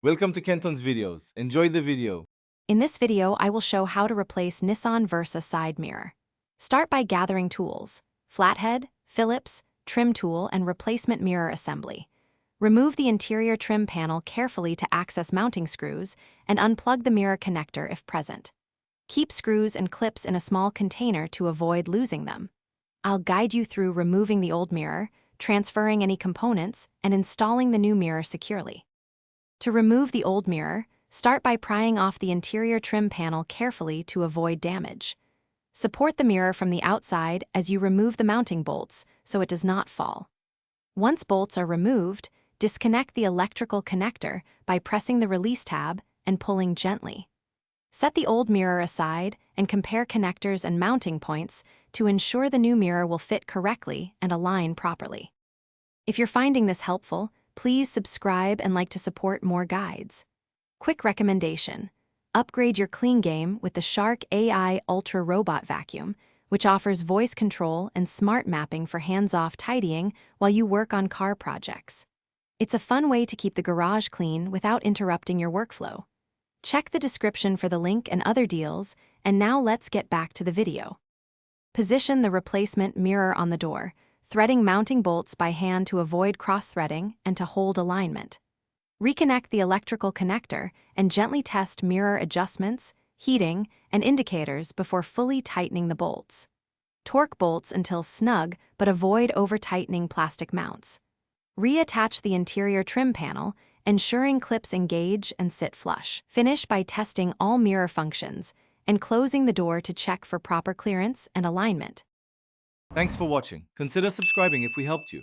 Welcome to Kenton's videos. Enjoy the video. In this video, I will show how to replace Nissan Versa side mirror. Start by gathering tools: flathead, Phillips, trim tool, and replacement mirror assembly. Remove the interior trim panel carefully to access mounting screws and unplug the mirror connector if present. Keep screws and clips in a small container to avoid losing them. I'll guide you through removing the old mirror, transferring any components, and installing the new mirror securely. To remove the old mirror, start by prying off the interior trim panel carefully to avoid damage. Support the mirror from the outside as you remove the mounting bolts so it does not fall. Once bolts are removed, disconnect the electrical connector by pressing the release tab and pulling gently. Set the old mirror aside and compare connectors and mounting points to ensure the new mirror will fit correctly and align properly. If you're finding this helpful, please subscribe and like to support more guides. Quick recommendation: upgrade your clean game with the Shark AI Ultra Robot Vacuum, which offers voice control and smart mapping for hands-off tidying while you work on car projects. It's a fun way to keep the garage clean without interrupting your workflow. Check the description for the link and other deals, and now let's get back to the video. Position the replacement mirror on the door, threading mounting bolts by hand to avoid cross-threading and to hold alignment. Reconnect the electrical connector and gently test mirror adjustments, heating, and indicators before fully tightening the bolts. Torque bolts until snug, but avoid over-tightening plastic mounts. Reattach the interior trim panel, ensuring clips engage and sit flush. Finish by testing all mirror functions and closing the door to check for proper clearance and alignment. Thanks for watching. Consider subscribing if we helped you.